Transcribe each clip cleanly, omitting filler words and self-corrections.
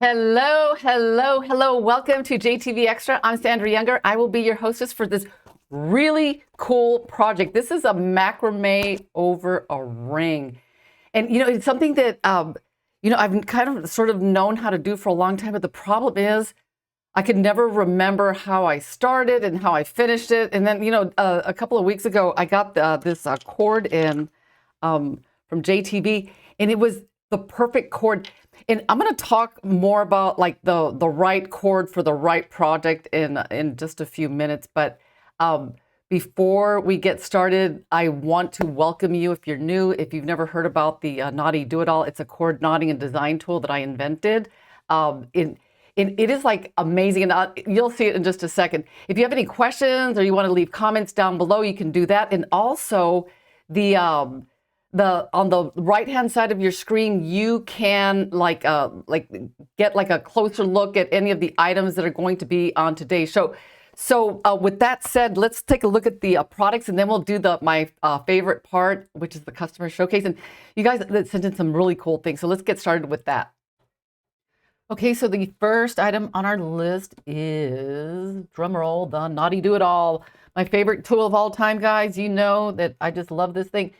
Hello, hello, hello. Welcome to JTV Extra. I'm Sandra Younger. I will be your hostess for this really cool project. This is a macrame over a ring. And, it's something that, I've kind of sort of known how to do for a long time. But the problem is I could never remember how I started and how I finished it. And then, a couple of weeks ago, I got this cord in from JTV, and it was the perfect cord. And I'm going to talk more about like the right cord for the right project in just a few minutes. But before we get started, I want to welcome you if you're new. If you've never heard about the Knotty-Do-It-All, it's a cord knotting and design tool that I invented. It is like amazing, and you'll see it in just a second. If you have any questions or you want to leave comments down below, you can do that. And also, the on the right hand side of your screen, you can get like a closer look at any of the items that are going to be on today's show. So with that said, let's take a look at the products, and then we'll do my favorite part, which is the customer showcase. And you guys sent in some really cool things, so let's get started with that. Okay, so the first item on our list is, drumroll, the Knotty-Do-It-All. My favorite tool of all time, guys. You know that I just love this thing.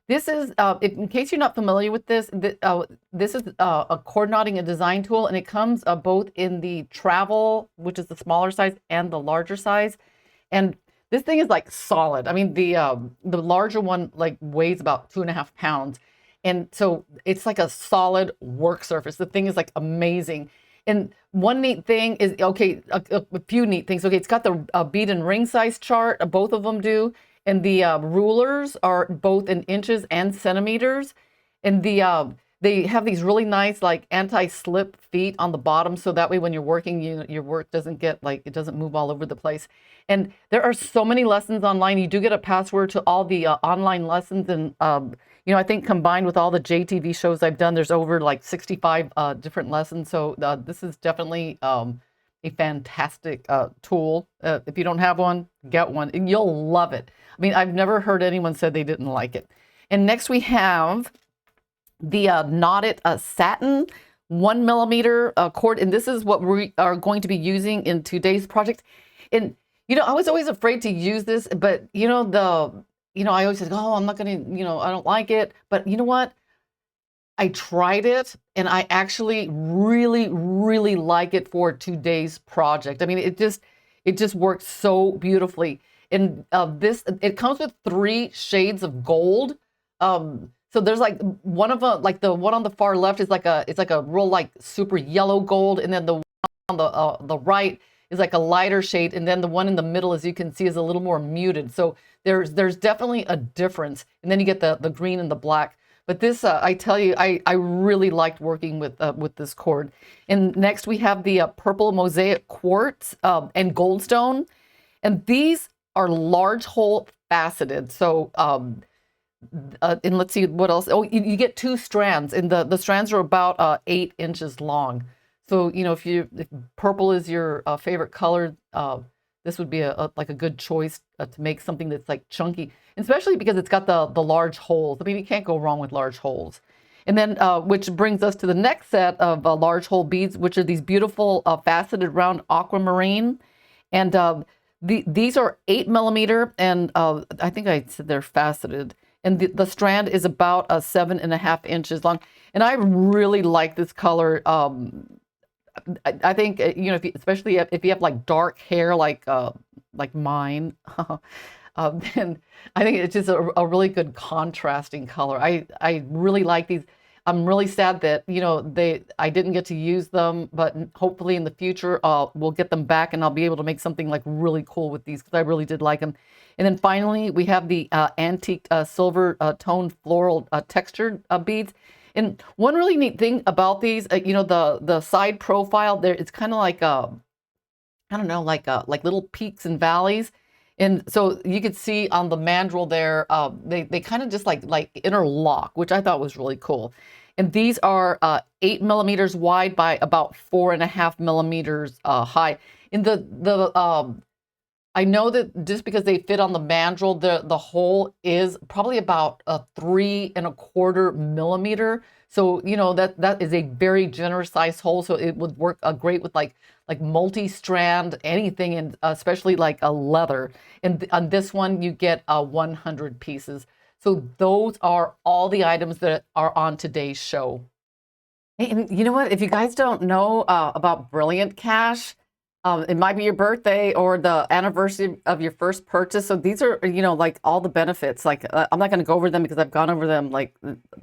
This is, in case you're not familiar with this, this is a cord knotting and design tool, and it comes both in the travel, which is the smaller size, and the larger size. And this thing is like solid. I mean, the larger one like weighs about 2.5 pounds. And so it's like a solid work surface. The thing is like amazing. And one neat thing is, okay, a few neat things. Okay, it's got the bead and ring size chart. Both of them do. And the rulers are both in inches and centimeters. And they have these really nice like anti-slip feet on the bottom, so that way when you're working, your work doesn't get like, it doesn't move all over the place. And there are so many lessons online. You do get a password to all the online lessons, and I think combined with all the JTV shows I've done, there's over like 65 different lessons. So this is definitely a fantastic tool. If you don't have one, get one, and you'll love it. I mean, I've never heard anyone say they didn't like it. And next we have the knotted satin 1mm cord, and this is what we are going to be using in today's project. And I was always afraid to use this, but I always said, oh, I'm not gonna, I don't like it. But you know what? I tried it, and I actually really, really like it for today's project. I mean, it just works so beautifully. And it comes with 3 shades of gold. So there's like one of them, like the one on the far left is it's like a real like super yellow gold, and then the one on the right is like a lighter shade, and then the one in the middle, as you can see, is a little more muted. So there's definitely a difference. And then you get the green and the black. But this, I tell you, I really liked working with this cord. And next we have the purple mosaic quartz and goldstone, and these are large hole faceted. So and let's see what else. Oh, you get 2 strands, and the strands are about 8 inches long. So if purple is your favorite color, this would be like a good choice to make something that's like chunky, especially because it's got the large holes. I mean, you can't go wrong with large holes. And then, which brings us to the next set of large hole beads, which are these beautiful faceted round aquamarine. And these are 8mm, and I think I said they're faceted. And the strand is about 7.5 inches long. And I really like this color. I think especially if you have like dark hair like mine, then I think it's just a really good contrasting color. I really like these. I'm really sad that I didn't get to use them, but hopefully in the future we'll get them back, and I'll be able to make something like really cool with these, because I really did like them. And then finally we have the antique silver toned floral textured beads. And one really neat thing about these, the side profile there, it's kind of like I don't know, like little peaks and valleys. And so you could see on the mandrel there, they kind of just like interlock, which I thought was really cool. And these are 8mm wide by about 4.5mm high. And I know that just because they fit on the mandrel, the hole is probably about a 3¼ millimeter. So, that is a very generous size hole. So it would work great with like multi-strand anything, and especially like a leather. And on this one, you get 100 pieces. So those are all the items that are on today's show. And you know what? If you guys don't know about Brilliant Cash, it might be your birthday or the anniversary of your first purchase. So these are, like all the benefits. Like I'm not going to go over them because I've gone over them like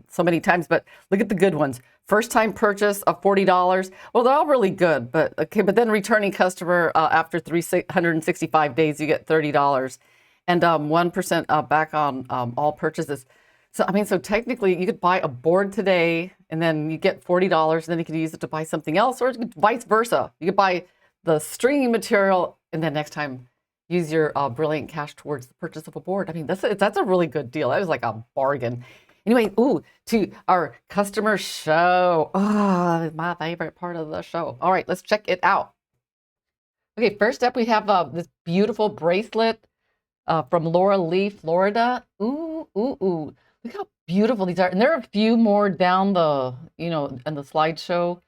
so many times. But look at the good ones. First time purchase of $40. Well, they're all really good. But okay, but then returning customer after 365 days, you get $30, and 1% back on all purchases. So, I mean, so technically you could buy a board today and then you get $40, and then you could use it to buy something else, or vice versa. You could buy the stringing material and then next time use your Brilliant Cash towards the purchase of a board. I mean, that's a really good deal. That is like a bargain. Anyway, to our customer show. Oh, my favorite part of the show. All right, let's check it out. Okay, first up we have this beautiful bracelet from Laura Lee, Florida. Ooh, ooh, ooh. Look how beautiful these are. And there are a few more down the, in the slideshow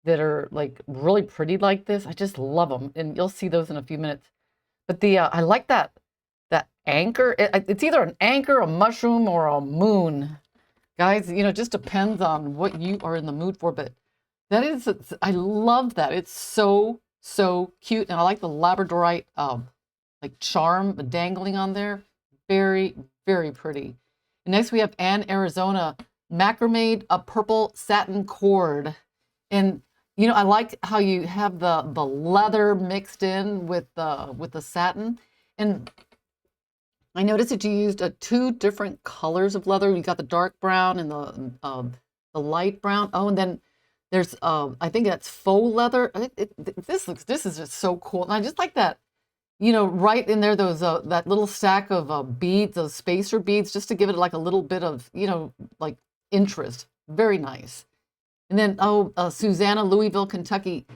that are like really pretty like this. I just love them. And you'll see those in a few minutes. But I like that anchor. It's either an anchor, a mushroom, or a moon. Guys, it just depends on what you are in the mood for. But I love that. It's so, so cute. And I like the labradorite like charm dangling on there. Very, very pretty. And next we have Anne Arizona macrame a purple satin cord. And I like how you have the leather mixed in with the satin. And I noticed that you used two different colors of leather. You got the dark brown and the light brown. Oh, and then there's I think that's faux leather. This is just so cool. And I just like that. Right in there, those that little stack of beads, those spacer beads, just to give it like a little bit of, like interest. Very nice. And then, Susanna, Louisville, Kentucky.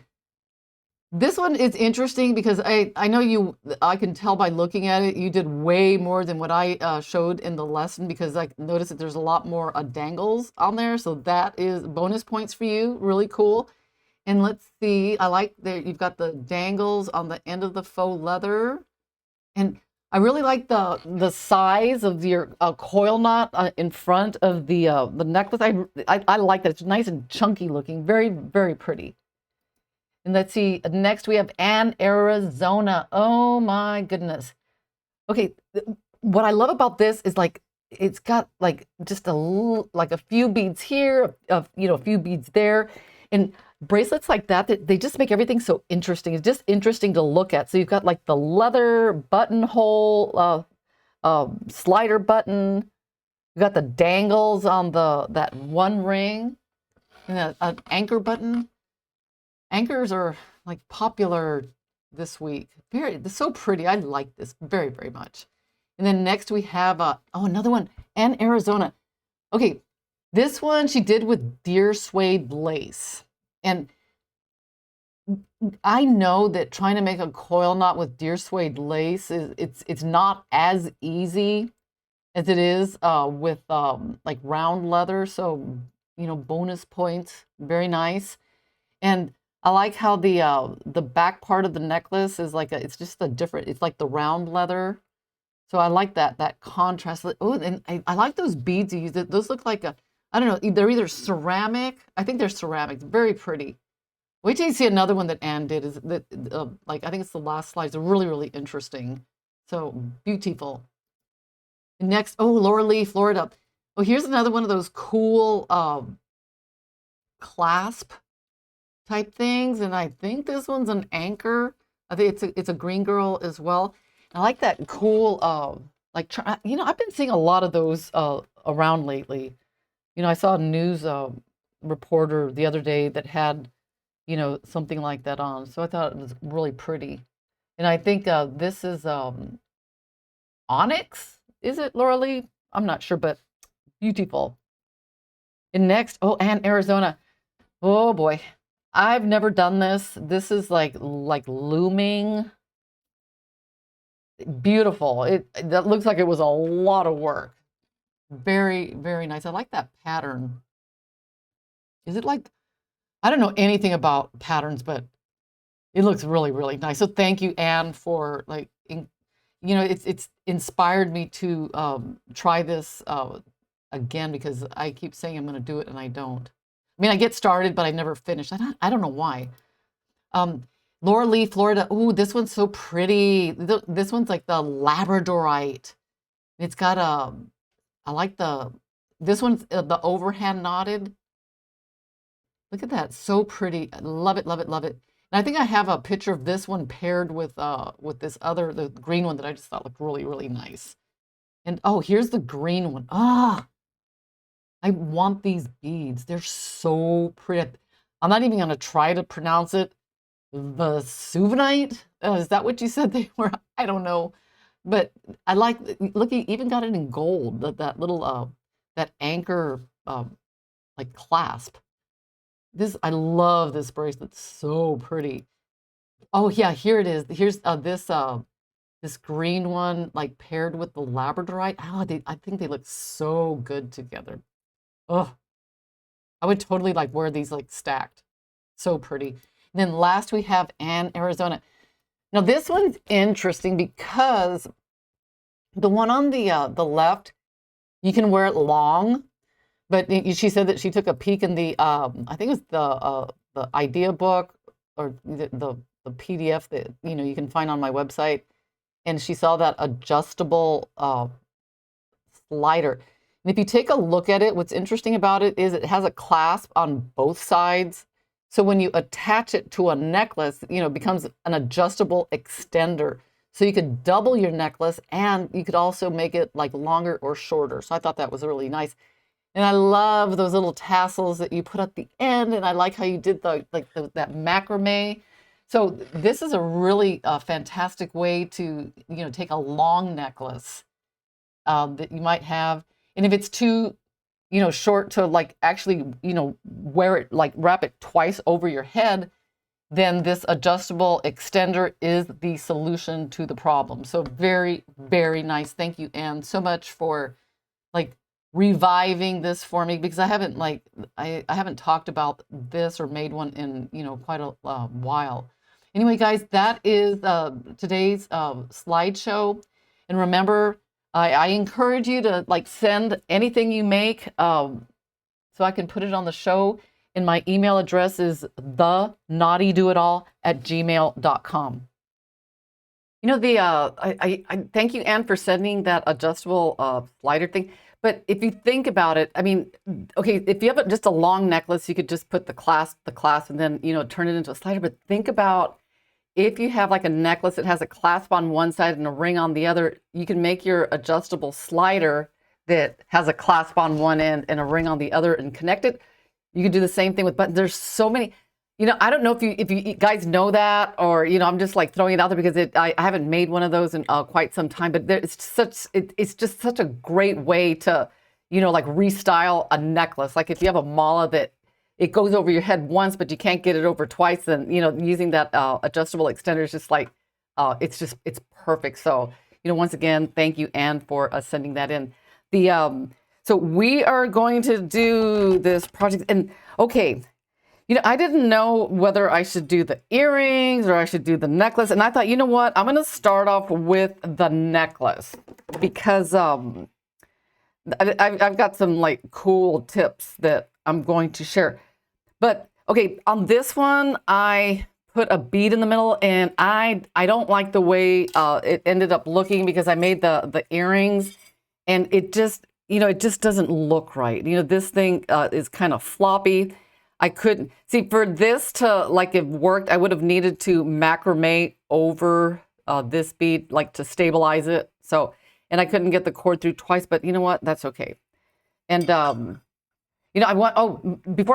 This one is interesting because I know I can tell by looking at it, you did way more than what I showed in the lesson, because I noticed that there's a lot more dangles on there. So that is bonus points for you. Really cool. And let's see, I like that you've got the dangles on the end of the faux leather. And I really like the size of your coil knot in front of the necklace. I like that. It's nice and chunky looking. Very, very pretty. And let's see, next we have Anne, Arizona. Oh my goodness. Okay, what I love about this is like it's got like just like a few beads here, a few beads there. And bracelets like that, they just make everything so interesting. It's just interesting to look at. So you've got like the leather buttonhole, slider button. You've got the dangles on that one ring, and an anchor button. Anchors are like popular this week. They're so pretty. I like this very, very much. And then next we have another one, Anne, Arizona. Okay, this one she did with deer suede lace. And I know that trying to make a coil knot with deer suede lace it's not as easy as it is with like round leather. So bonus points, very nice. And I like how the back part of the necklace is like it's just a different. It's like the round leather. So I like that contrast. Oh, and I like those beads you use. Those look like I don't know. They're either ceramic. I think they're ceramic. Very pretty. Wait till you see another one that Anne did. Is that like I think it's the last slide. It's really, really interesting. So beautiful. Next, Laura Lee, Florida. Oh, here's another one of those cool clasp type things, and I think this one's an anchor. I think it's a green girl as well. I like that cool like I've been seeing a lot of those around lately. I saw a news reporter the other day that had something like that on, so I thought it was really pretty. And I think this is onyx. Is it, Laura Lee? I'm not sure, but beautiful. And next, and Arizona. Oh boy, I've never done this. This is like looming beautiful. That looks like it was a lot of work. Very, very nice. I like that pattern. Is it like, I don't know anything about patterns, but it looks really, really nice. So thank you, Anne, for like, it's inspired me to try this again, because I keep saying I'm going to do it and I don't. I mean, I get started, but I never finish. I don't know why. Laura Lee, Florida. Ooh, this one's so pretty. This one's like the Labradorite. It's got I like this one's the overhand knotted. Look at that, so pretty. I love it, love it, love it. And I think I have a picture of this one paired with this other, the green one that I just thought looked really, really nice. And oh, here's the green one. Ah, I want these beads. They're so pretty. I'm not even gonna try to pronounce it. Vesuvnite? Is that what you said they were? I don't know. But I like, look, he even got it in gold, that little, that anchor, like clasp. I love this bracelet, so pretty. Oh yeah, here it is. Here's this green one, like paired with the Labradorite. Oh, I think they look so good together. Oh, I would totally like wear these like stacked. So pretty. And then last we have Anne, Arizona. Now this one's interesting because the one on the left, you can wear it long, but she said that she took a peek in the I think it was the idea book, or the PDF that you can find on my website, and she saw that adjustable slider. And if you take a look at it, what's interesting about it is it has a clasp on both sides. So when you attach it to a necklace, it becomes an adjustable extender. So you could double your necklace, and you could also make it like longer or shorter. So I thought that was really nice. And I love those little tassels that you put at the end, and I like how you did that macrame. So this is a really fantastic way to take a long necklace that you might have, and if it's too short to like actually wear it, like wrap it twice over your head, then this adjustable extender is the solution to the problem. So very, very nice. Thank you, Anne, so much for like reviving this for me, because I haven't I haven't talked about this or made one in quite a while. Anyway, guys, that is today's slideshow. And remember, I encourage you to like send anything you make so I can put it on the show. And my email address is theknotty-do-it-all@gmail.com. I thank you, Anne, for sending that adjustable slider thing. But if you think about it, I mean, okay, if you have just a long necklace, you could just put the clasp, and then turn it into a slider. But think about if you have like a necklace that has a clasp on one side and a ring on the other, you can make your adjustable slider that has a clasp on one end and a ring on the other and connect it. You can do the same thing with buttons. There's so many, I don't know if you guys know that, or, I'm just like throwing it out there because I haven't made one of those in quite some time, but it's just such a great way to, like restyle a necklace. Like if you have a mala that it goes over your head once, but you can't get it over twice, then, using that adjustable extender is just like, it's perfect. So, once again, thank you, Anne, for sending that in. So we are going to do this project, and okay, I didn't know whether I should do the earrings or I should do the necklace, and I thought, you know what, I'm going to start off with the necklace because I've got some like cool tips that I'm going to share. But okay, on this one, I put a bead in the middle, and I don't like the way it ended up looking, because I made the earrings, and it just it just doesn't look right. This thing is kind of floppy. I couldn't see, for this to like have worked, I would have needed to macrame over this bead, like to stabilize it. So, and I couldn't get the cord through twice, but you know what? That's okay. And before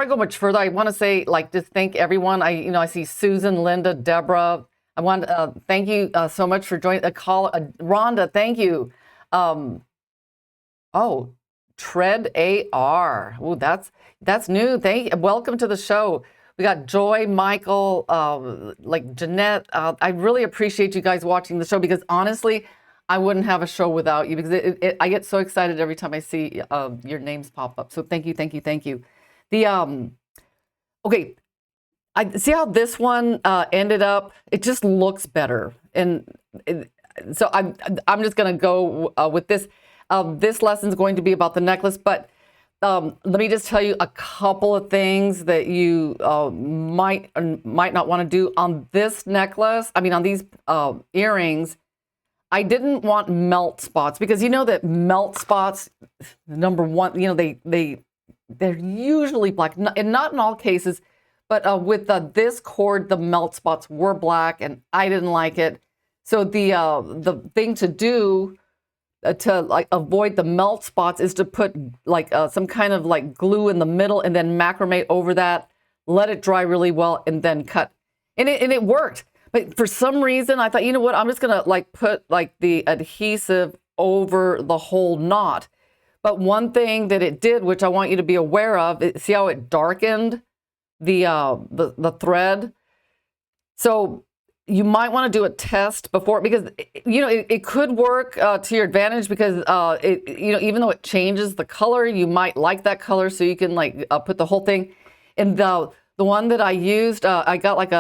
I go much further, I want to say, like, just thank everyone. I see Susan, Linda, Deborah. I want to thank you so much for joining the call. Rhonda, thank you. Oh, Tread AR. Oh, that's new. Welcome to the show. We got Joy, Michael, like Jeanette. I really appreciate you guys watching the show because honestly, I wouldn't have a show without you because I get so excited every time I see your names pop up. So thank you, thank you, thank you. The okay, I see how this one ended up. It just looks better, and so I'm just gonna go with this. This lesson is going to be about the necklace, but let me just tell you a couple of things that you might or might not want to do on this necklace. I mean, on these earrings. I didn't want melt spots because you know that melt spots, number one, you know, they're usually black, and not in all cases, but with this cord, the melt spots were black, and I didn't like it. So the thing to do to like avoid the melt spots is to put like some kind of like glue in the middle, and then macrame over that, let it dry really well, and then cut. And it worked. But for some reason, I thought, you know what, I'm just going to like put like the adhesive over the whole knot. But one thing that it did, which I want you to be aware of, see how it darkened the thread? So you might want to do a test before, because, you know, it could work to your advantage because, you know, even though it changes the color, you might like that color, so you can like put the whole thing in the one that I used, I got like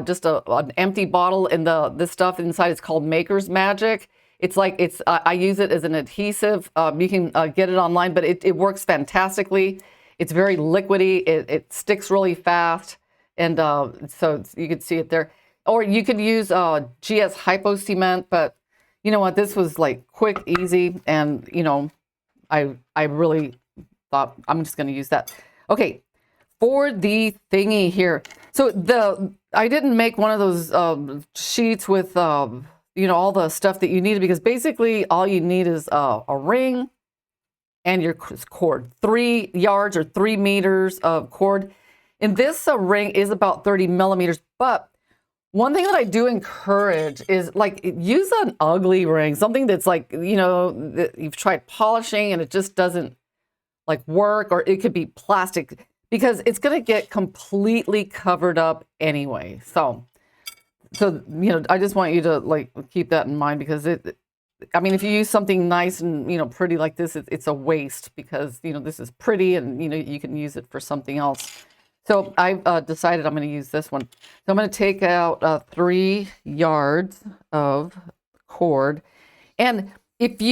just an empty bottle, and this stuff inside is called Maker's Magic. It's like I use it as an adhesive. You can get it online, but it works fantastically. It's very liquidy. It sticks really fast, and so you can see it there. Or you could use GS Hypo Cement, but you know what? This was like quick, easy, and you know, I really thought I'm just going to use that. Okay. For the thingy here, so I didn't make one of those sheets with you know, all the stuff that you needed, because basically all you need is a ring and your cord, 3 yards or 3 meters of cord. And this ring is about 30 millimeters. But one thing that I do encourage is like use an ugly ring, something that's like, you know, that you've tried polishing and it just doesn't like work, or it could be plastic, because it's going to get completely covered up anyway. So, you know, I just want you to like keep that in mind, because I mean, if you use something nice and, you know, pretty like this, it's a waste, because, you know, this is pretty and, you know, you can use it for something else. So I've decided I'm going to use this one. So I'm going to take out 3 yards of cord. And if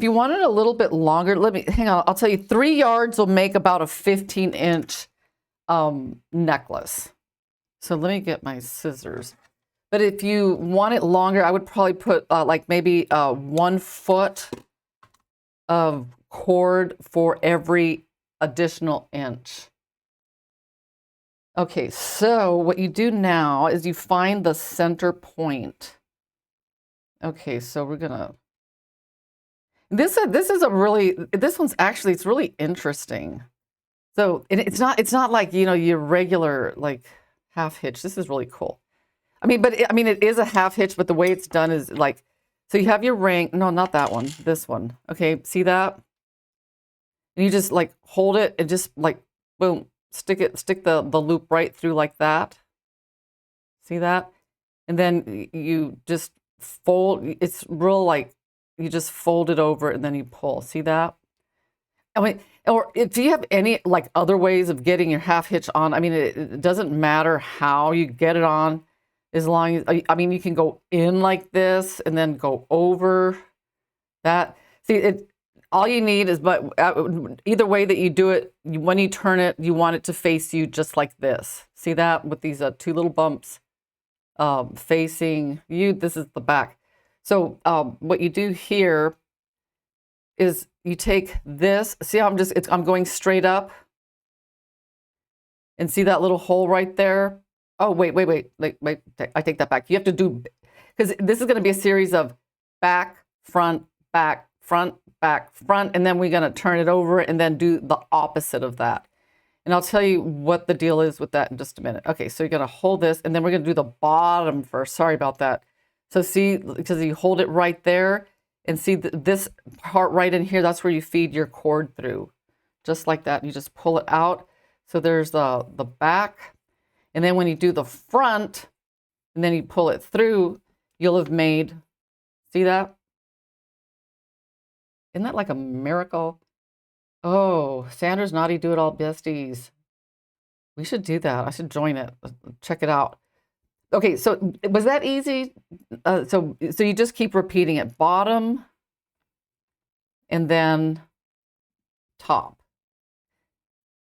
you want it a little bit longer, hang on, I'll tell you, 3 yards will make about a 15-inch necklace. So let me get my scissors. But if you want it longer, I would probably put like maybe 1 foot of cord for every additional inch. Okay, so what you do now is you find the center point. Okay, so we're gonna, this one's actually, it's really interesting. So it's not like, you know, your regular like half hitch. This is really cool. I mean, but it is a half hitch, but the way it's done is like, so you have your ring. No, not that one. This one. Okay, see that? And you just like hold it and just like boom, stick the loop right through like that. See that? And then you just fold. It's real like, you just fold it over and then you pull. See that? I mean, or if you have any like other ways of getting your half hitch on, I mean, it doesn't matter how you get it on, as long as, I mean, you can go in like this and then go over that. See, all you need is, but either way that you do it, when you turn it, you want it to face you just like this. See that? With these 2 little bumps facing you. This is the back. So what you do here is you take this, see how I'm going straight up, and see that little hole right there? Oh, wait, I take that back. You have to do, because this is going to be a series of back, front, back, front, back, front, and then we're going to turn it over and then do the opposite of that. And I'll tell you what the deal is with that in just a minute. Okay, so you're going to hold this, and then we're going to do the bottom first. Sorry about that. So see, because you hold it right there, and see this part right in here, that's where you feed your cord through. just like that. You just pull it out. So there's the back. And then when you do the front, and then you pull it through, you'll have made, see that? Isn't that like a miracle? Oh, Sandra's Knotty-Do-It-All besties. We should do that. I should join it. Check it out. Okay, so was that easy? So you just keep repeating it. Bottom, and then top.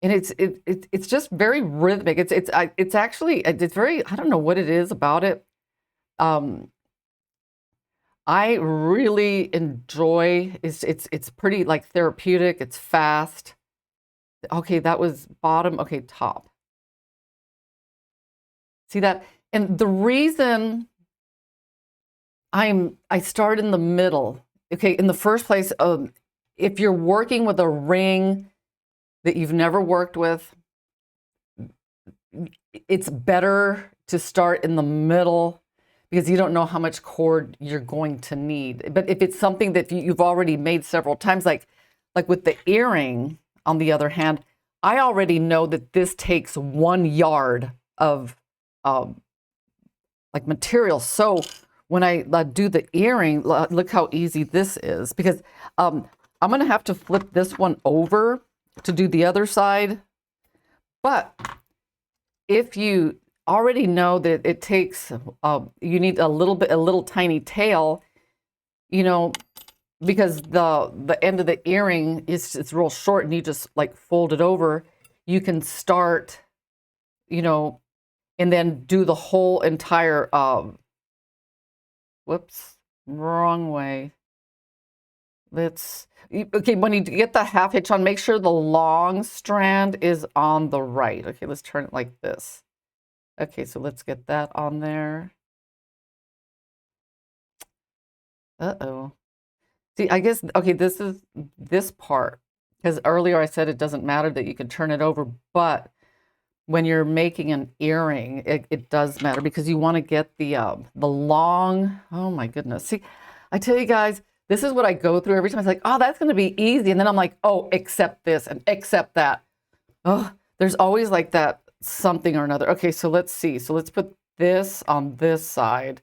And it's just very rhythmic. It's actually very, I don't know what it is about it. I really enjoy, it's pretty like therapeutic, it's fast. Okay, that was bottom, okay, top. See that? And the reason I start in the middle, okay, in the first place, if you're working with a ring that you've never worked with, it's better to start in the middle because you don't know how much cord you're going to need. But if it's something that you've already made several times, like with the earring, on the other hand, I already know that this takes 1 yard of like material. So when I do the earring, look how easy this is, because I'm gonna have to flip this one over to do the other side. But if you already know that it takes, you need a little tiny tail, you know, because the end of the earring it's real short and you just like fold it over, you can start, you know, and then do the whole entire, whoops, wrong way. Okay, when you get the half hitch on, make sure the long strand is on the right. Okay, let's turn it like this. Okay, so let's get that on there. Uh-oh. See, I guess, okay, this is this part, because earlier I said it doesn't matter that you can turn it over, but when you're making an earring, it does matter because you want to get the long, oh my goodness. See, I tell you guys, this is what I go through every time. It's like, oh, that's going to be easy. And then I'm like, oh, accept this and accept that. Oh, there's always like that something or another. Okay, so let's see. So let's put this on this side.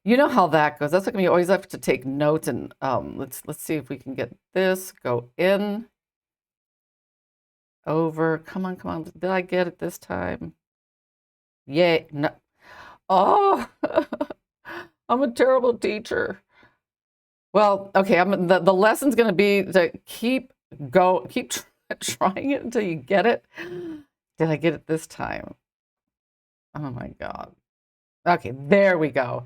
You know how that goes. That's like you always have to take notes, and let's see if we can get this, go in, over. Come on, come on. Did I get it this time? Yay. No. Oh, I'm a terrible teacher. Well, okay, the lesson's going to be to keep trying it until you get it. Did I get it this time? Oh my God. Okay, there we go.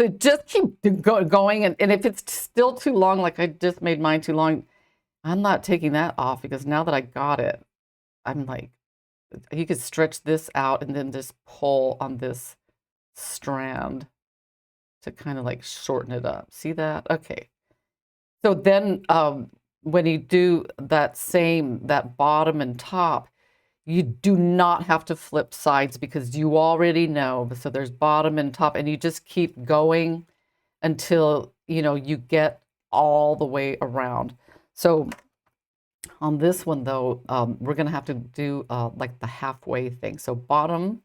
So just keep going, and if it's still too long, like I just made mine too long, I'm not taking that off, because now that I got it, I'm like, you could stretch this out and then just pull on this strand to kind of like shorten it up. See that? Okay. So then when you do that bottom and top, you do not have to flip sides because you already know. So there's bottom and top, and you just keep going until, you know, you get all the way around. So on this one though, we're gonna have to do like the halfway thing. So bottom,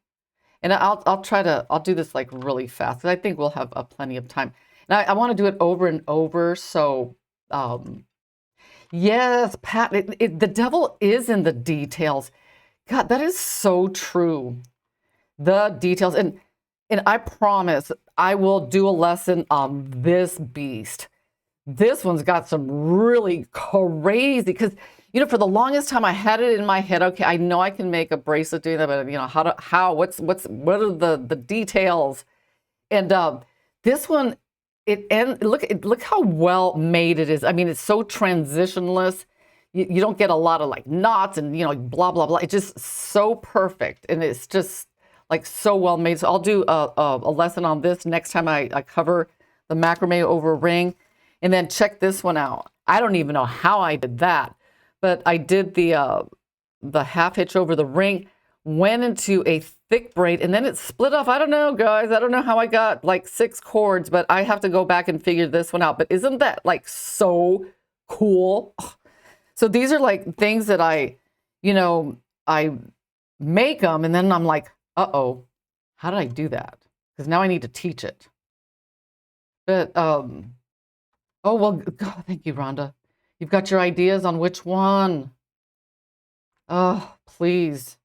and I'll do this like really fast, because I think we'll have plenty of time. And I want to do it over and over. So yes, Pat, the devil is in the details. God, that is so true. The details. And I promise I will do a lesson on this beast. This one's got some really crazy, because, you know, for the longest time I had it in my head, okay, I know I can make a bracelet doing that, but you know, what are the details? And this one, look how well made it is. I mean, it's so transitionless. You don't get a lot of like knots and, you know, blah, blah, blah. It's just so perfect. And it's just like so well made. So I'll do a lesson on this next time I cover the macrame over a ring. And then check this one out. I don't even know how I did that, but I did the half hitch over the ring, went into a thick braid, and then it split off. I don't know, guys. I don't know how I got like 6 cords, but I have to go back and figure this one out. But isn't that like so cool? So these are like things that I make them and then I'm like, uh-oh, how did I do that? Because now I need to teach it. But, oh, well, God, thank you, Rhonda. You've got your ideas on which one? Oh, please.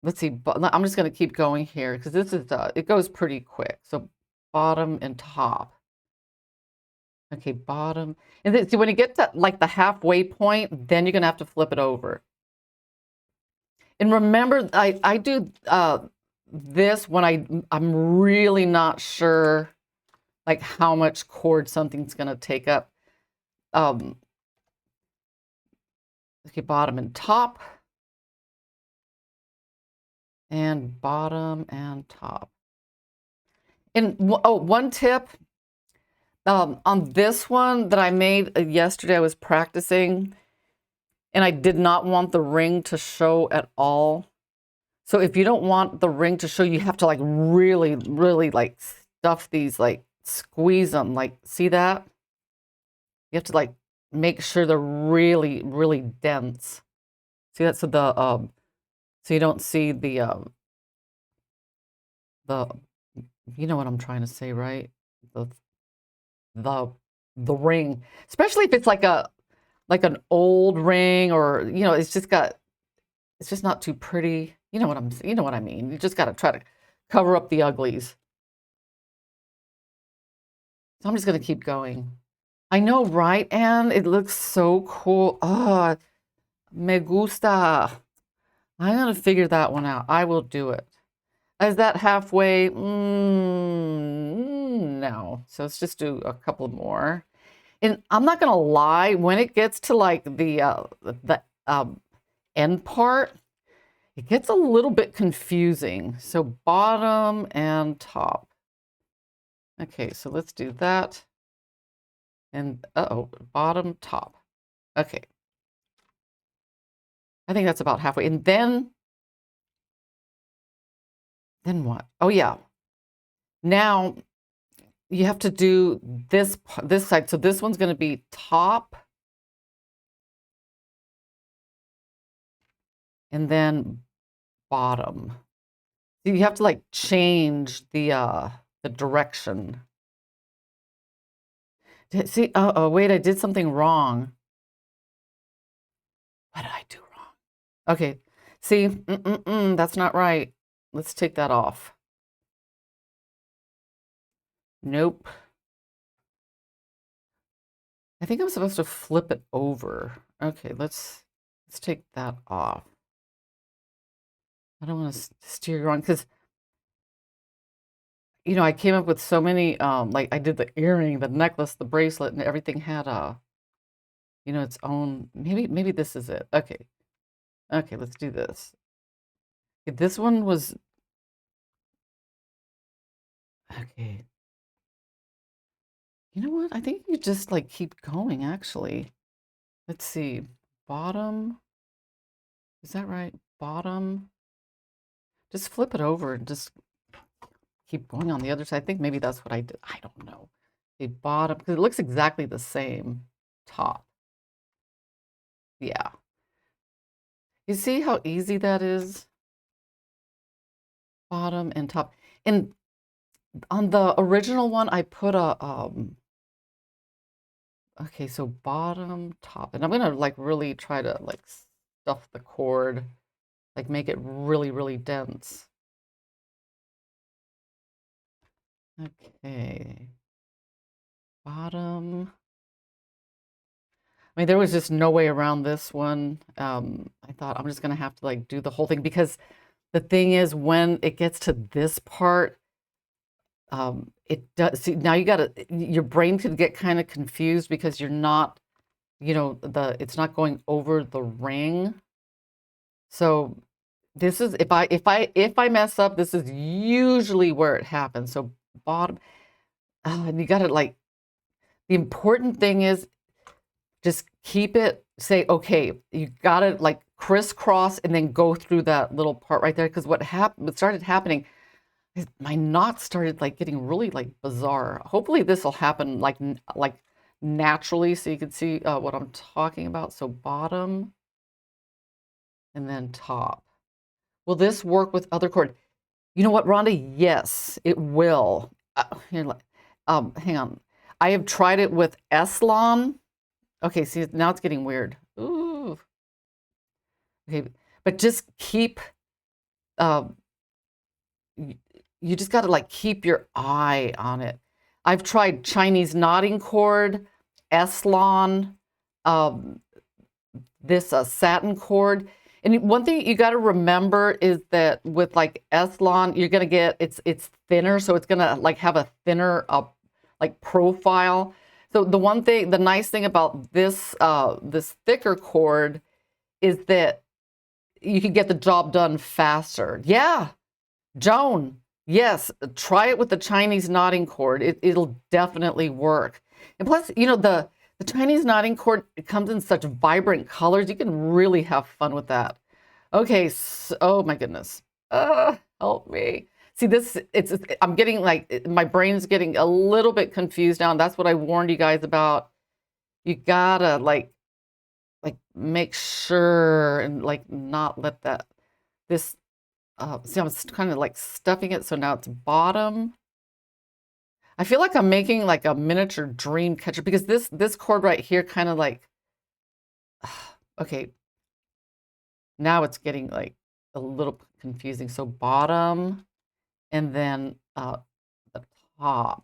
Let's see. I'm just going to keep going here because this is, it goes pretty quick. So bottom and top. Okay, bottom. And then see, when you get to like the halfway point, then you're going to have to flip it over. And remember, I do this when I'm really not sure like how much cord something's going to take up. Okay, bottom and top. And bottom and top. And oh, one tip on this one that I made yesterday, I was practicing and I did not want the ring to show at all. So if you don't want the ring to show, you have to like really, really like stuff these, like squeeze them, like see that? You have to like make sure they're really, really dense. See that? So the so you don't see the you know what I'm trying to say, right? The ring, especially if it's like an old ring, or it's just not too pretty. You know what I mean. You just got to try to cover up the uglies. So I'm just going to keep going. I know, right, Anne? It looks so cool. Oh, me gusta. I'm going to figure that one out. I will do it. Is that halfway? No. So let's just do a couple more. And I'm not going to lie, when it gets to like the end part, it gets a little bit confusing. So bottom and top. Okay, so let's do that. And bottom, top. Okay. I think that's about halfway. And then what? Oh yeah. Now you have to do this side. So this one's going to be top. And then bottom. So you have to like change the direction. See, oh wait, I did something wrong. What did I do wrong? Okay, see, that's not right. Let's take that off. Nope. I think I'm supposed to flip it over. Okay, let's take that off. I don't want to steer you wrong because I came up with so many like I did the earring, the necklace, the bracelet, and everything had its own. Maybe this is it. Okay. Okay, let's do this. Okay, this one was okay. You know what? I think you just like keep going actually. Let's see. Bottom. Is that right? Bottom. Just flip it over and just keep going on the other side. I think maybe that's what I did. I don't know. The bottom, because it looks exactly the same. Top. Yeah. You see how easy that is? Bottom and top. And on the original one, I put a, okay, so bottom, top. And I'm going to like really try to like stuff the cord, like make it really, really dense. Okay. Bottom. I mean, there was just no way around this one. I thought I'm just going to have to like do the whole thing because the thing is when it gets to this part, it does. See, now your brain could get kind of confused because you're not, it's not going over the ring. So this is, if I mess up, this is usually where it happens. So bottom, and you got to like, the important thing is just keep it, say, okay, you got to like crisscross and then go through that little part right there. Because what started happening is my knots started like getting really like bizarre. Hopefully this will happen like naturally so you can see what I'm talking about. So bottom and then top. Will this work with other cord? You know what, Rhonda? Yes, it will. Hang on. I have tried it with Eslon. Okay, see, now it's getting weird. Ooh. Okay, but just keep, uh, you just got to like keep your eye on it. I've tried Chinese knotting cord, Eslon, this satin cord. And one thing you got to remember is that with like Eslon, you're gonna get it's thinner, so it's gonna like have a thinner like profile. So the one thing, the nice thing about this this thicker cord is that you can get the job done faster. Yeah, Joan. Yes, try it with the Chinese knotting cord. It'll definitely work. And plus, you know, the Chinese knotting cord, it comes in such vibrant colors. You can really have fun with that. Okay, so, oh my goodness. Help me. See this, I'm getting like, my brain's getting a little bit confused now. And that's what I warned you guys about. You gotta like make sure and like not let that, this, see, I'm kind of like stuffing it. So now it's bottom. I feel like I'm making like a miniature dream catcher because this cord right here kind of like, okay, now it's getting like a little confusing. So bottom and then the top.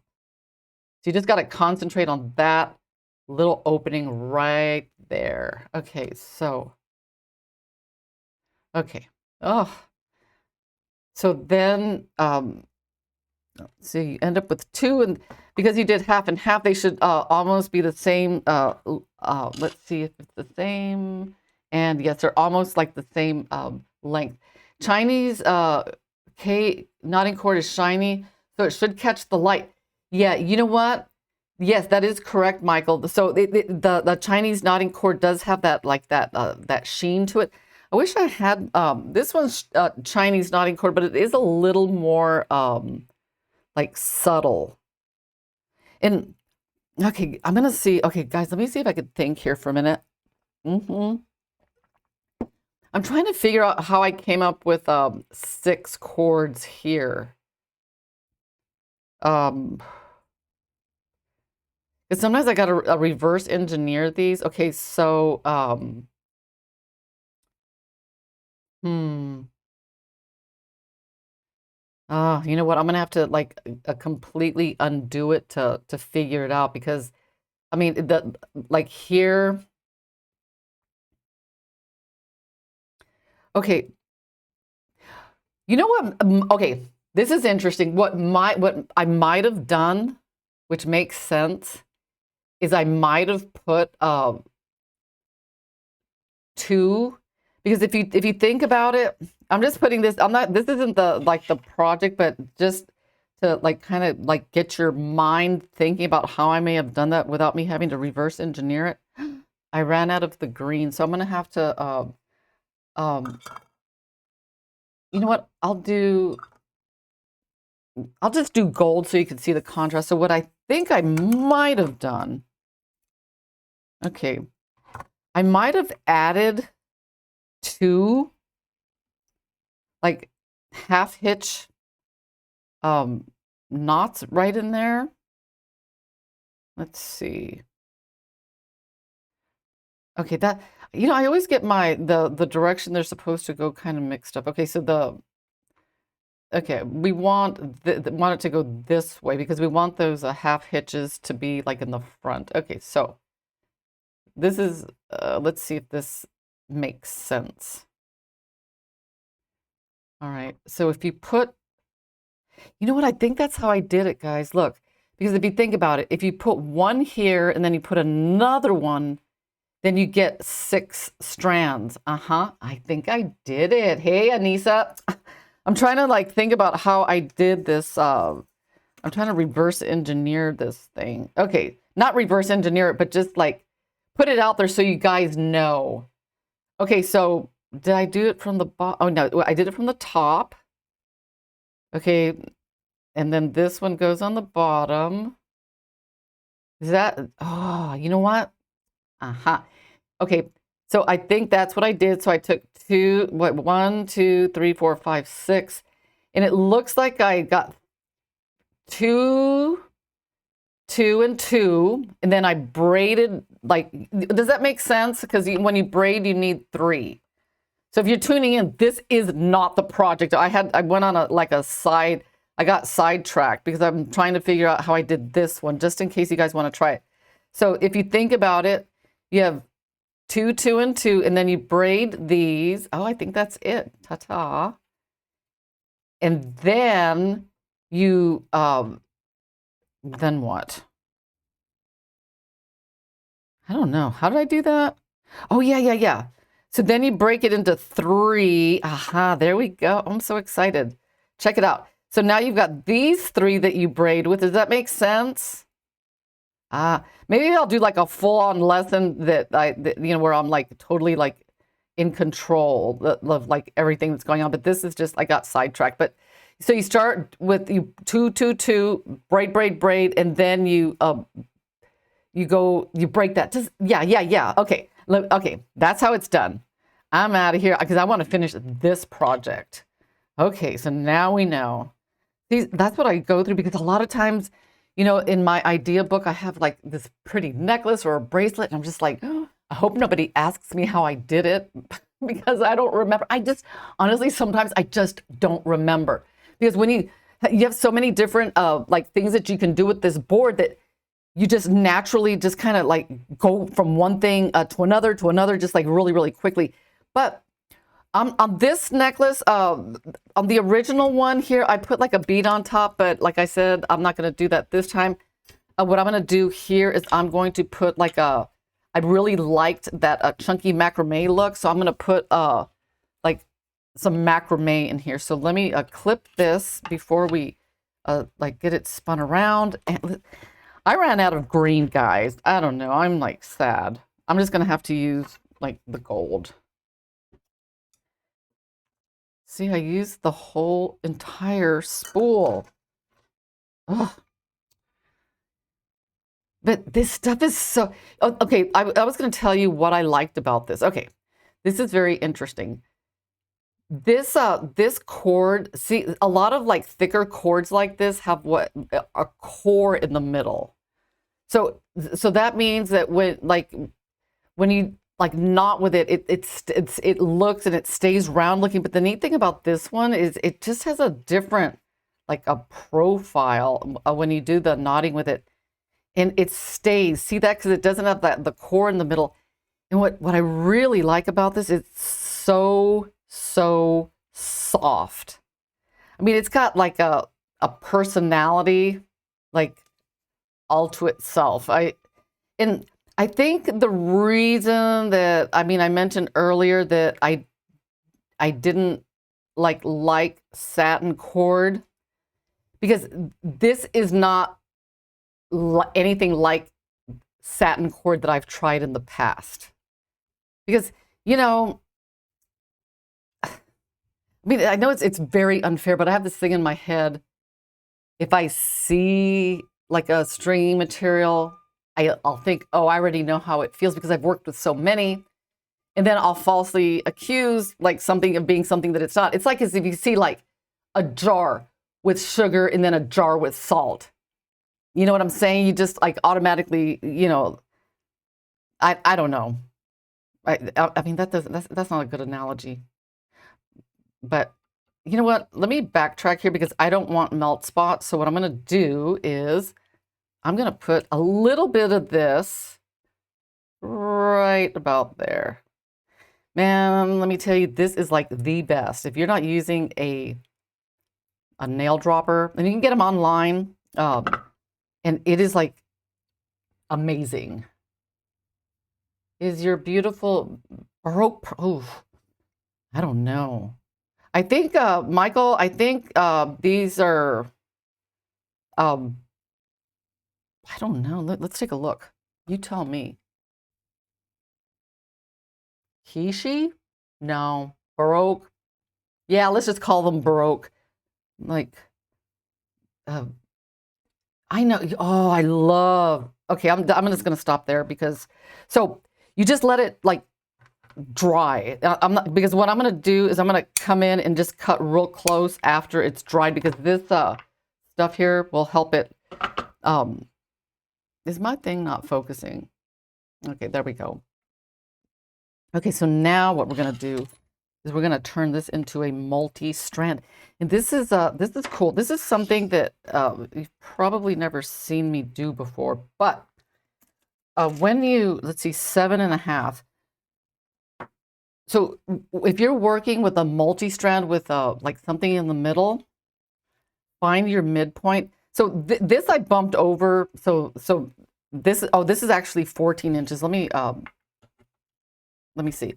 So you just got to concentrate on that little opening right there. Okay, so, okay. Oh, so then, so you end up with two, and because you did half and half, they should almost be the same. Let's see if it's the same. And yes, they're almost like the same length. Chinese knotting cord is shiny, so it should catch the light. Yeah, you know what? Yes, that is correct, Michael. So the Chinese knotting cord does have that like that sheen to it. I wish I had this one's Chinese knotting cord, but it is a little more like subtle. And okay, I'm gonna see. Okay, guys, let me see if I could think here for a minute. I'm trying to figure out how I came up with 6 chords here. Because sometimes I got to reverse engineer these. Okay, so you know what? I'm gonna have to like completely undo it to figure it out because I mean the like here. Okay. You know what? Okay, this is interesting. What I might have done, which makes sense, is I might have put 2, because if you think about it, I'm just putting this. I'm not. This isn't the like the project, but just to like kind of like get your mind thinking about how I may have done that without me having to reverse engineer it. I ran out of the green, so I'm gonna have to. You know what? I'll just do gold so you can see the contrast. So what I think I might have done, okay, I might have added 2 like half hitch knots right in there. Let's see. Okay, that, you know, I always get the direction they're supposed to go kind of mixed up. Okay, so okay, we want want it to go this way because we want those half hitches to be like in the front. Okay, so this is let's see if this makes sense. All right, so if you put, you know what, I think that's how I did it, guys. Look, because if you think about it, if you put one here and then you put another one, then you get 6 strands. I think I did it. Hey, Anissa. I'm trying to like think about how I did this. I'm trying to reverse engineer this thing. Okay, not reverse engineer it, but just like put it out there so you guys know. Okay, so did I do it from the bottom? Oh, no, I did it from the top. Okay, and then this one goes on the bottom. Is that, oh, you know what? Uh-huh. Okay, so I think that's what I did. So I took two, what, 1, 2, 3, 4, 5, 6, and it looks like I got two, two, and two, and then I braided, like, does that make sense? Because when you braid, you need three. So if you're tuning in, this is not the project. I went on I got sidetracked because I'm trying to figure out how I did this one, just in case you guys want to try it. So if you think about it, you have two, two, and two, and then you braid these. Oh, I think that's it. Ta-ta. And then you, then what? I don't know. How did I do that? Oh, yeah, yeah, yeah. So then you break it into three. Aha, there we go. I'm so excited. Check it out. So now you've got these three that you braid with. Does that make sense? Maybe I'll do like a full-on lesson that where I'm like totally like in control of like everything that's going on. But this is just, I got sidetracked. But so you start with you two, two, two, braid, braid, braid, and then you break that. Just, yeah, yeah, yeah. Okay, okay, that's how it's done. I'm out of here because I want to finish this project. Okay, so now we know. That's what I go through because a lot of times, in my idea book, I have like this pretty necklace or a bracelet, and I'm just like, oh, I hope nobody asks me how I did it because I don't remember. Honestly, sometimes I just don't remember because when you have so many different like things that you can do with this board that you just naturally just kind of like go from one thing to another, just like really, really quickly. But on this necklace, on the original one here, I put like a bead on top, but like I said, I'm not going to do that this time. What I'm going to do here is I'm going to put like I really liked that chunky macrame look, so I'm going to put like some macrame in here. So let me clip this before we like get it spun around. And I ran out of green, guys. I don't know. I'm like sad. I'm just going to have to use like the gold. See, I used the whole entire spool. Ugh. But this stuff is so... Oh, okay, I was going to tell you what I liked about this. Okay, this is very interesting. This cord, see, a lot of like thicker cords like this have a core in the middle. So that means that when you like knot with it, it looks and it stays round looking. But the neat thing about this one is it just has a different like a profile when you do the knotting with it, and it stays. See that, because it doesn't have the core in the middle. And what I really like about this, it's so soft. I mean, it's got like a personality like all to itself. And I think the reason that, I mentioned earlier that I didn't like satin cord, because this is not anything like satin cord that I've tried in the past. Because, I know it's very unfair, but I have this thing in my head. If I see like a stringy material, I'll think, oh, I already know how it feels because I've worked with so many. And then I'll falsely accuse like something of being something that it's not. It's like as if you see like a jar with sugar and then a jar with salt. You know what I'm saying? You just like automatically, I don't know. I mean, that's not a good analogy. But you know what? Let me backtrack here because I don't want melt spots. So what I'm going to do is I'm going to put a little bit of this right about there. Man, let me tell you, this is like the best. If you're not using a nail dropper, and you can get them online, and it is like amazing. Is your beautiful Baroque, oof, I don't know. I think, Michael, I think these are, I don't know. Let's take a look. You tell me. Kishi? No. Baroque? Yeah, let's just call them Baroque. Like, I know. Oh, I love. Okay, I'm just gonna stop there because so you just let it like dry. I'm not because what I'm gonna do is I'm gonna come in and just cut real close after it's dried because this stuff here will help it. Is my thing not focusing? Okay, there we go. Okay, so now what we're gonna do is we're gonna turn this into a multi-strand, and this is cool. This is something that you've probably never seen me do before, but when you let's see 7.5. So if you're working with a multi-strand with like something in the middle, find your midpoint. So this I bumped over. So this is actually 14 inches. Let me see.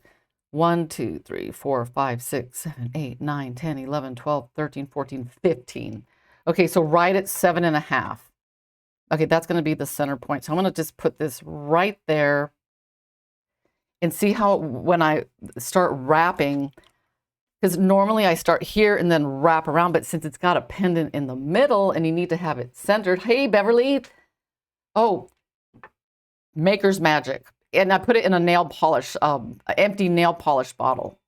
1, 2, 3, 4, 5, 6, 7, 8, 9, 10, 11, 12, 13, 14, 15. Okay, so right at 7.5. Okay, that's going to be the center point. So I'm going to just put this right there and see how when I start wrapping, because normally I start here and then wrap around, but since it's got a pendant in the middle and you need to have it centered. Hey, Beverly. Oh, Maker's Magic. And I put it in a nail polish, empty nail polish bottle.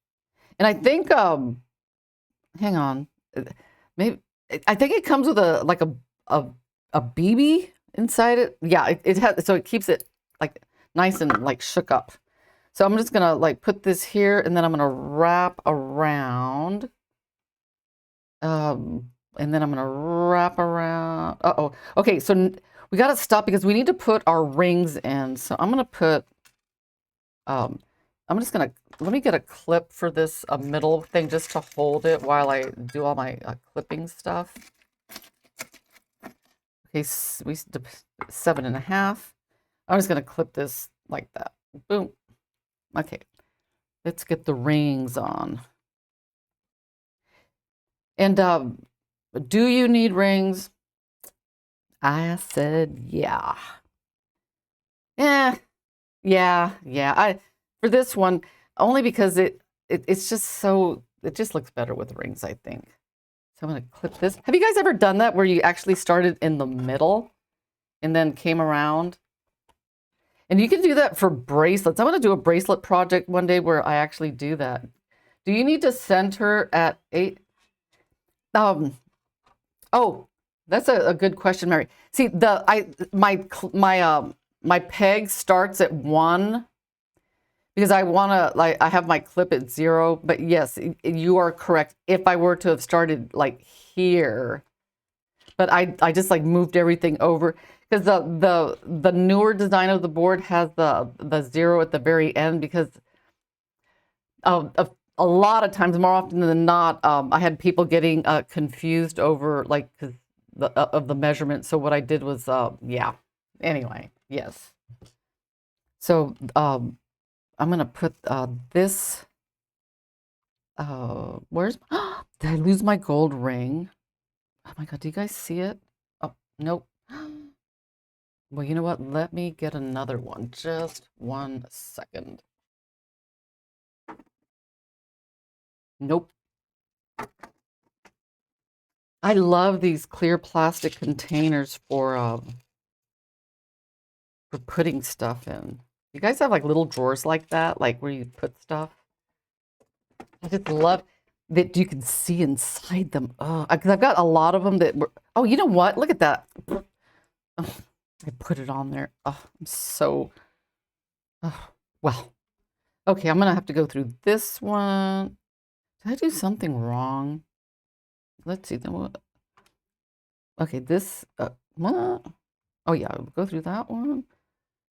And I think, hang on, maybe I think it comes with a BB inside it. Yeah, it has, so it keeps it like nice and like shook up. So I'm just gonna like put this here, and then I'm gonna wrap around, and then I'm gonna wrap around. Uh-oh. Okay, so we gotta stop because we need to put our rings in. So I'm gonna put. I'm just gonna let me get a clip for this middle thing just to hold it while I do all my clipping stuff. Okay, we 7.5. I'm just gonna clip this like that. Boom. Okay, let's get the rings on. And do you need rings? I said yeah. Yeah. For this one, only because it's just so it just looks better with rings, I think. So I'm gonna clip this. Have you guys ever done that where you actually started in the middle and then came around? And you can do that for bracelets. I want to do a bracelet project one day where I actually do that. Do you need to center at 8? Oh, that's a good question, Mary. See, my peg starts at 1 because I want to I have my clip at 0. But yes, you are correct. If I were to have started like here, but I just like moved everything over. Because the newer design of the board has the 0 at the very end because of a lot of times, more often than not, I had people getting confused over like because of the measurement. So what I did was yeah. Anyway, yes. So I'm gonna put this. Where's did I lose my gold ring? Oh my God! Do you guys see it? Oh nope. Well, you know what? Let me get another one. Just 1 second. Nope. I love these clear plastic containers for putting stuff in. You guys have like little drawers like that, like where you put stuff? I just love that you can see inside them. Oh, because I've got a lot of them that were. Oh, you know what? Look at that. Oh, I put it on there. Oh, I'm so. Oh, well. Okay, I'm gonna have to go through this one. Did I do something wrong? Let's see. Okay, this. What? Oh yeah, I'll go through that one.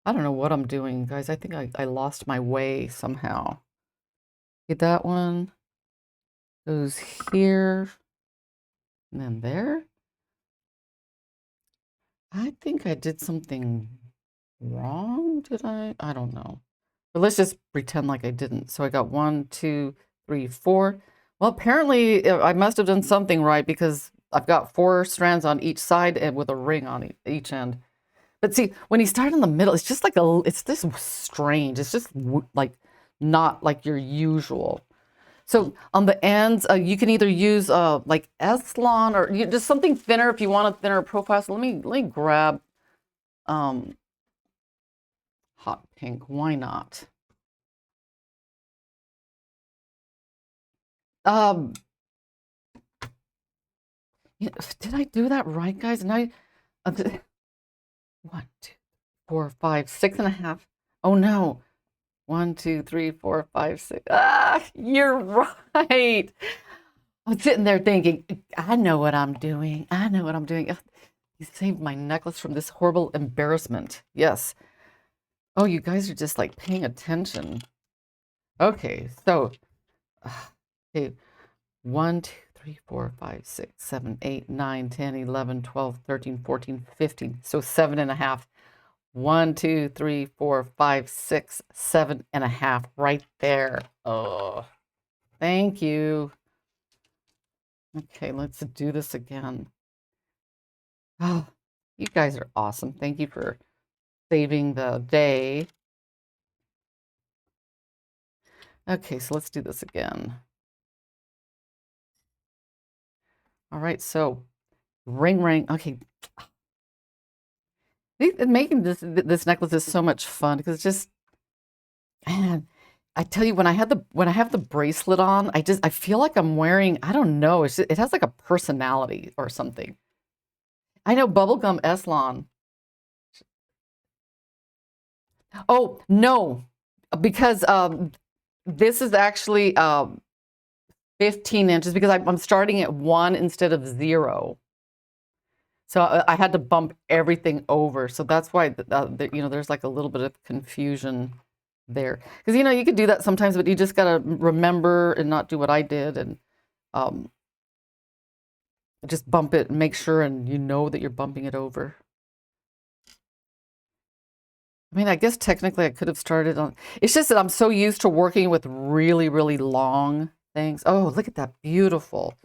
I don't know what I'm doing, guys. I think I lost my way somehow. Get that one. Goes here. And then there. I think I did something wrong. Did I? I don't know. But let's just pretend like I didn't. So I got 1, 2, 3, 4. Well, apparently I must have done something right because I've got 4 strands on each side and with a ring on each end. But see, when you start in the middle, it's just like it's this strange. It's just like not like your usual. So on the ends, you can either use like Eslon or just something thinner if you want a thinner profile. So let me grab hot pink. Why not? Did I do that right, guys? Now, 1, 2, 4, 5, 6.5. Oh no. 1, 2, 3, 4, 5, 6. Ah, you're right. I'm sitting there thinking, I know what I'm doing. I know what I'm doing. Ugh, you saved my necklace from this horrible embarrassment. Yes. Oh, you guys are just like paying attention. Okay, so okay, 1, 2, 3, 4, 5, 6, 7, 8, 9, 10, 11, 12, 13, 14, 15. So 7.5. 1, 2, 3, 4, 5, 6, 7.5 right there. Oh, thank you. Okay, let's do this again. Oh, you guys are awesome. Thank you for saving the day. Okay, so let's do this again. All right, so ring. Okay. Making this necklace is so much fun because it's just, man, I tell you, when I have the bracelet on, I feel like I'm wearing, I don't know, it has like a personality or something. I know Bubblegum Eslon. Oh, no, because this is actually 15 inches because I'm starting at 1 instead of 0. So I had to bump everything over. So that's why, there's like a little bit of confusion there. Because, you could do that sometimes, but you just got to remember and not do what I did and just bump it and make sure and you know that you're bumping it over. I mean, I guess technically I could have started on, it's just that I'm so used to working with really, really long things. Oh, look at that, beautiful.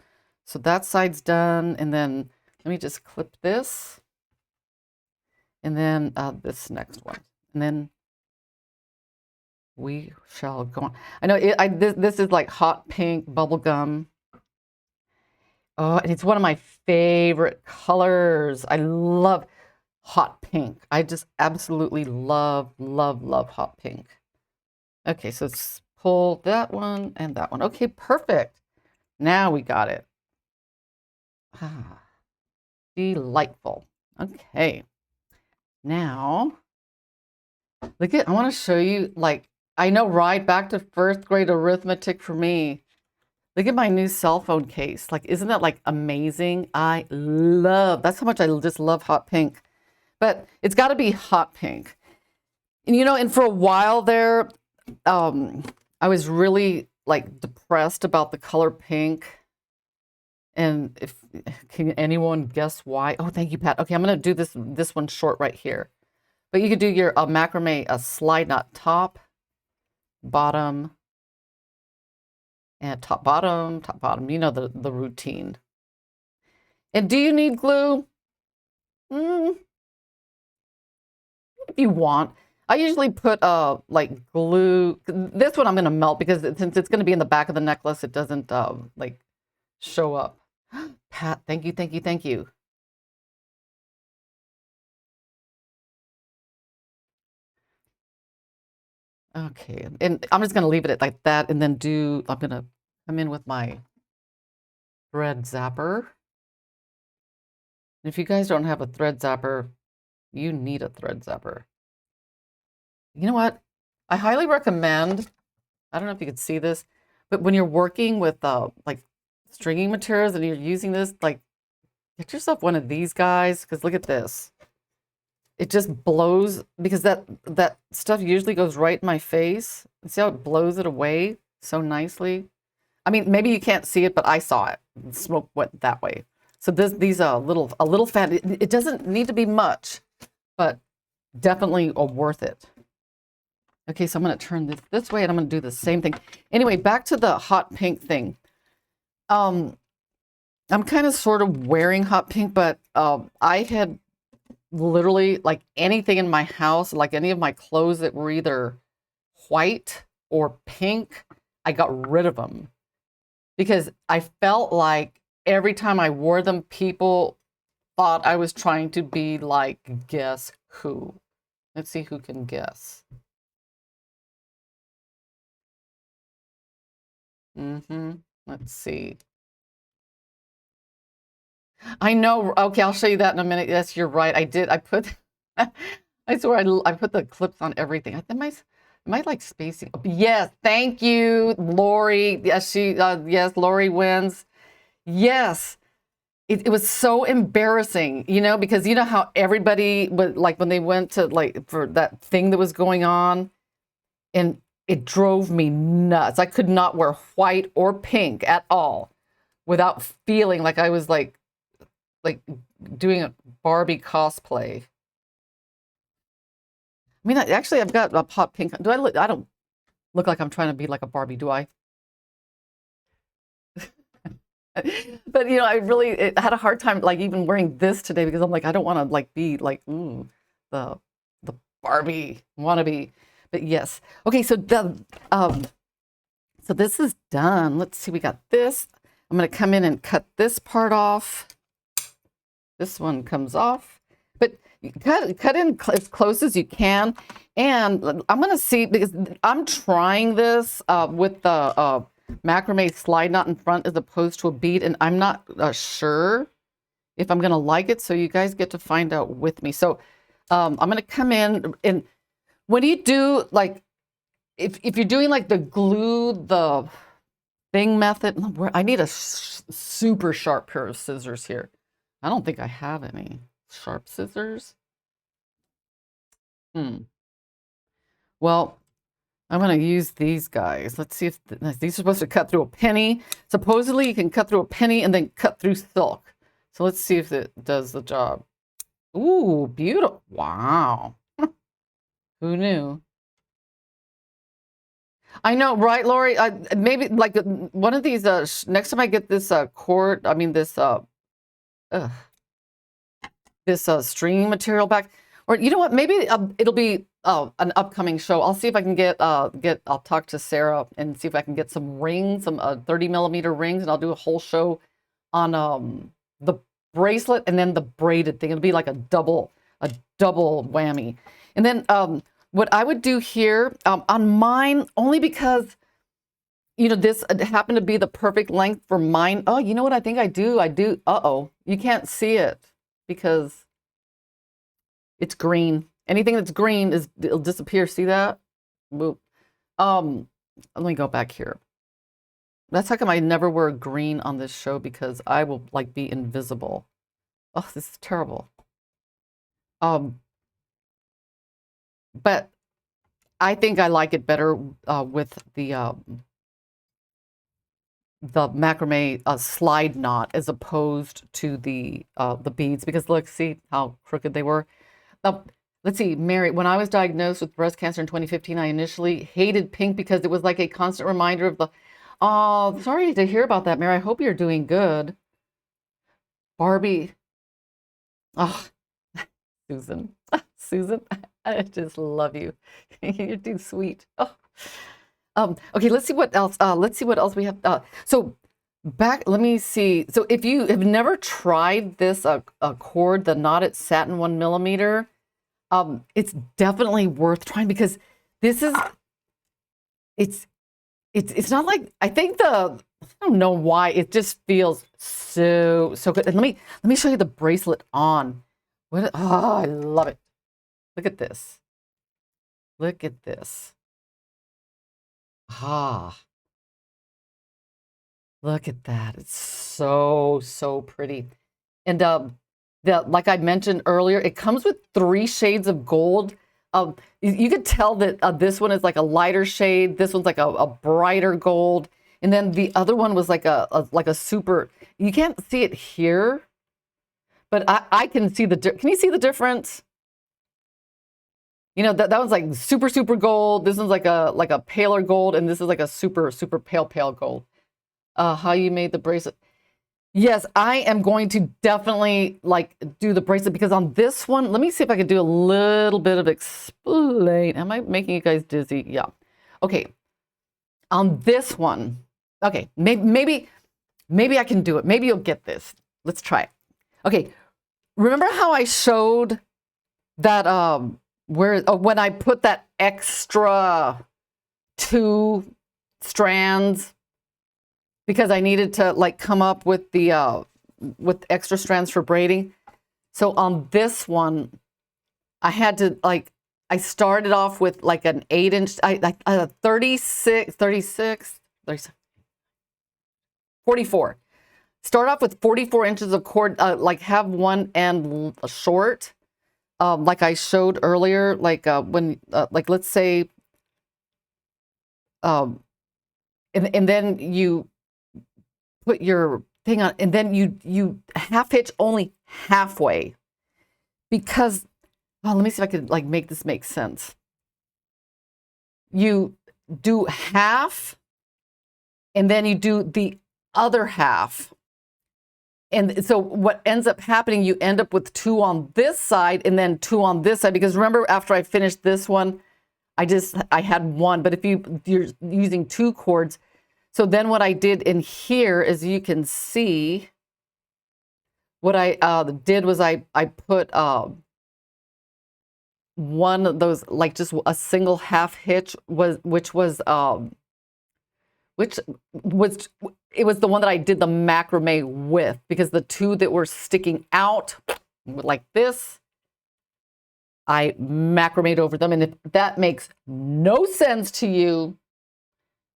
So that side's done, and then let me just clip this, and then this next one, and then we shall go on. I know this is like hot pink bubblegum. Oh, and it's one of my favorite colors. I love hot pink. I just absolutely love hot pink. Okay, so let's pull that one and that one. Okay, perfect. Now we got it. Ah, delightful. Okay. Now, I want to show you, like, I know, right? Back to first grade arithmetic for me. Look at my new cell phone case. Like, isn't that like amazing? That's how much I just love hot pink. But it's got to be hot pink. And and for a while there, I was really like depressed about the color pink. And can anyone guess why? Oh, thank you, Pat. Okay, I'm going to do this one short right here. But you could do your macrame slide knot top, bottom, and top, bottom, top, bottom. You know the routine. And do you need glue? If you want. I usually put like glue. This one I'm going to melt because since it's going to be in the back of the necklace, it doesn't like show up. Pat, thank you, thank you, thank you. Okay, and I'm just going to leave it at like that, and then I'm going to come in with my thread zapper. And if you guys don't have a thread zapper, you need a thread zapper. You know what? I highly recommend, I don't know if you could see this, but when you're working with like stringing materials and you're using this, like, get yourself one of these guys, because look at this. It just blows, because that stuff usually goes right in my face. See how it blows it away so nicely? I mean, maybe you can't see it, but I saw it. The smoke went that way. So these are a little fan. It doesn't need to be much, but definitely worth it. Okay, so I'm going to turn this way, and I'm going to do the same thing. Anyway, back to the hot pink thing. I'm kind of sort of wearing hot pink, but I had literally, like, anything in my house, like any of my clothes that were either white or pink, I got rid of them because I felt like every time I wore them, people thought I was trying to be like, guess who? Let's see who can guess. Let's see. I know. Okay, I'll show you that in a minute. Yes, you're right. I did. I put, I swear I put the clips on everything. Am I like spacing? Yes, thank you, Lori. Yes, yes, Lori wins. Yes. It was so embarrassing, you know, because you know how everybody would, like, when they went to, like, for that thing that was going on, and it drove me nuts. I could not wear white or pink at all without feeling like I was like doing a Barbie cosplay. I mean, actually, I've got a hot pink. Do I look? I don't look like I'm trying to be like a Barbie, do I? But you know, I had a hard time like even wearing this today because I'm like, I don't want to like be like the Barbie wannabe. But yes. Okay, so so this is done. Let's see, we got this. I'm gonna come in and cut this part off. This one comes off. But cut in as close as you can. And I'm gonna see, because I'm trying this with the macrame slide knot in front as opposed to a bead, and I'm not sure if I'm gonna like it, so you guys get to find out with me. So I'm gonna come in, and when you do, like, if you're doing like the glue the thing method, I need a super sharp pair of scissors here. I don't think I have any sharp scissors. Well, I'm going to use these guys. Let's see if these are supposed to cut through a penny. Supposedly you can cut through a penny and then cut through silk. So let's see if it does the job. Ooh, beautiful. Wow. Who knew? I know, right, Lori? Maybe like one of these, next time I get this cord, I mean this stringing material back, or you know what, maybe it'll be an upcoming show. I'll see if I can I'll talk to Sarah and see if I can get some rings, some 30mm rings, and I'll do a whole show on the bracelet and then the braided thing. It'll be like a double whammy. And then what I would do here on mine, only because you know this happened to be the perfect length for mine. Oh, you know what I think I do? Uh-oh, you can't see it because it's green. Anything that's green it'll disappear. See that? Boop. Let me go back here. That's how come I never wear green on this show, because I will like be invisible. Oh, this is terrible. But I think I like it better with the macrame slide knot as opposed to the beads, because look, see how crooked they were. Let's see, Mary, when I was diagnosed with breast cancer in 2015, I initially hated pink because it was like a constant reminder of the, oh, sorry to hear about that, Mary. I hope you're doing good. Barbie. Oh, Susan. Susan, I just love you. You're too sweet. Oh. Okay, let's see what else. Let's see what else we have. So back, let me see. So if you have never tried this cord, the knotted satin 1mm, it's definitely worth trying, because this is, it's not like, I think I don't know why, it just feels so good. And let me show you the bracelet on. Oh, I love it. Look at this. Look at this. Ah, look at that. It's so pretty. And like I mentioned earlier, it comes with 3 shades of gold. You could tell that this one is like a lighter shade. This one's like a brighter gold. And then the other one was like a super, you can't see it here, but I can see can you see the difference? You know, that one's like super gold. This one's like a paler gold, and this is like a super pale gold. How you made the bracelet? Yes, I am going to definitely like do the bracelet, because on this one, let me see if I can do a little bit of explain. Am I making you guys dizzy? Yeah. Okay. On this one, Okay, maybe I can do it. Maybe you'll get this. Let's try it. Okay, remember how I showed that when I put that extra 2 strands because I needed to like come up with the with extra strands for braiding. So on this one, I had to like, I started off with like an 8-inch, 44. Start off with 44 inches of cord, like have one end short, like I showed earlier, like when, like let's say, and then you put your thing on, and then you half hitch only halfway, because, oh, let me see if I could like make this make sense. You do half, and then you do the other half. And so what ends up happening, you end up with 2 on this side and then 2 on this side, because remember after I finished this one, I had 1, but if you're using 2 cords. So then what I did in here, as you can see, what I did was I put one of those, like just a single half hitch, which was the one that I did the macrame with, because the 2 that were sticking out like this, I macrameed over them. And if that makes no sense to you,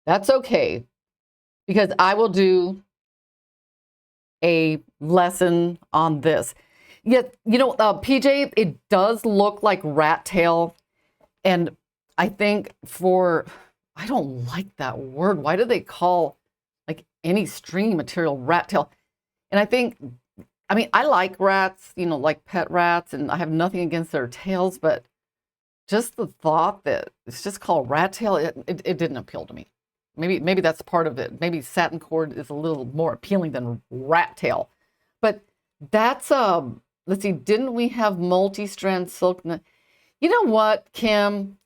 that's okay, because I will do a lesson on this. Yet, you know, PJ, it does look like rat tail. And I think I don't like that word. Why do they call like any stringy material rat tail? And I think, I mean, I like rats, you know, like pet rats, and I have nothing against their tails, but just the thought that it's just called rat tail, it didn't appeal to me. Maybe that's part of it. Maybe satin cord is a little more appealing than rat tail. But that's, let's see, didn't we have multi-strand silk? You know what, Kim?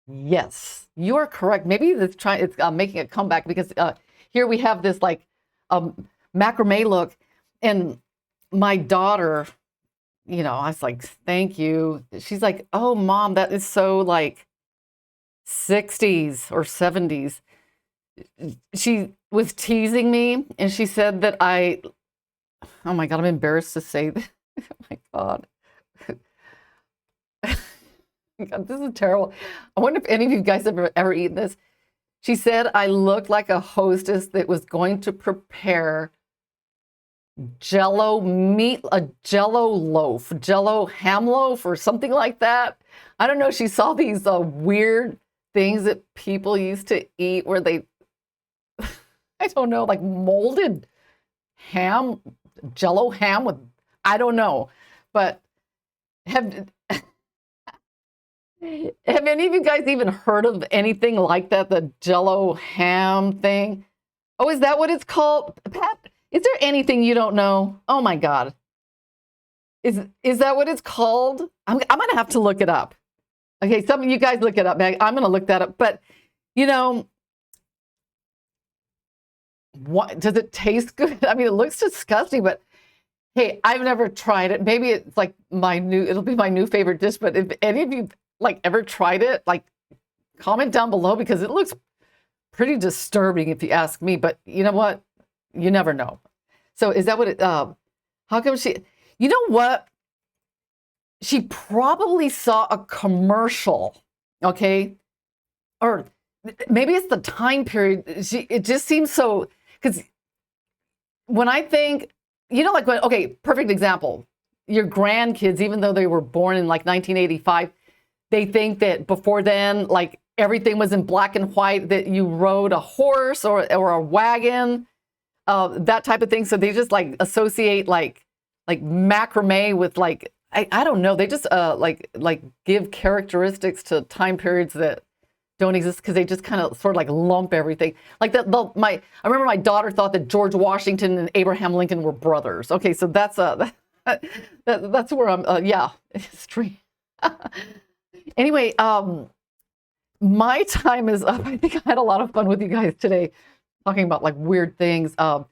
Yes, you are correct. Maybe it's making a comeback, because here we have this like macrame look, and my daughter, you know, I was like, thank you. She's like, oh, Mom, that is so like 60s or 70s. She was teasing me, and she said that oh my God, I'm embarrassed to say that. Oh my God. God, this is terrible. I wonder if any of you guys have ever eaten this. She said I looked like a hostess that was going to prepare a Jello loaf, Jello ham loaf or something like that. I don't know. She saw these weird things that people used to eat where they, I don't know, like molded ham, Jello ham with, I don't know. But have any of you guys even heard of anything like that, the Jello ham thing? Oh, is that what it's called? Pat, is there anything you don't know? Oh my God. Is that what it's called? I'm gonna have to look it up. Okay, some of you guys look it up. I'm gonna look that up. But you know, what does it taste good? I mean, it looks disgusting, but hey, I've never tried it. Maybe it's like it'll be my new favorite dish. But if any of you like ever tried it, like comment down below, because it looks pretty disturbing if you ask me. But you know what? You never know. So is that what it, how come you know what? She probably saw a commercial, okay? Or maybe it's the time period. It just seems so, because when I think, you know, like okay, perfect example. Your grandkids, even though they were born in like 1985, they think that before then, like everything was in black and white, that you rode a horse or a wagon, that type of thing. So they just like associate like macrame with like, I don't know. They just like give characteristics to time periods that don't exist, because they just kind of sort of like lump everything. Like that. I remember my daughter thought that George Washington and Abraham Lincoln were brothers. Okay, so that's that's where I'm. Yeah, history. Anyway, my time is up. I think I had a lot of fun with you guys today, talking about like weird things. But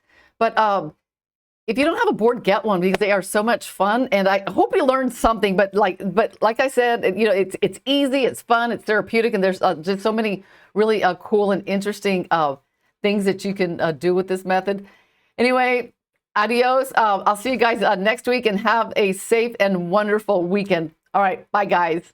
if you don't have a board, get one because they are so much fun. And I hope you learned something. But like I said, you know, it's easy, it's fun, it's therapeutic, and there's just so many really cool and interesting things that you can do with this method. Anyway, adios. I'll see you guys next week, and have a safe and wonderful weekend. All right, bye guys.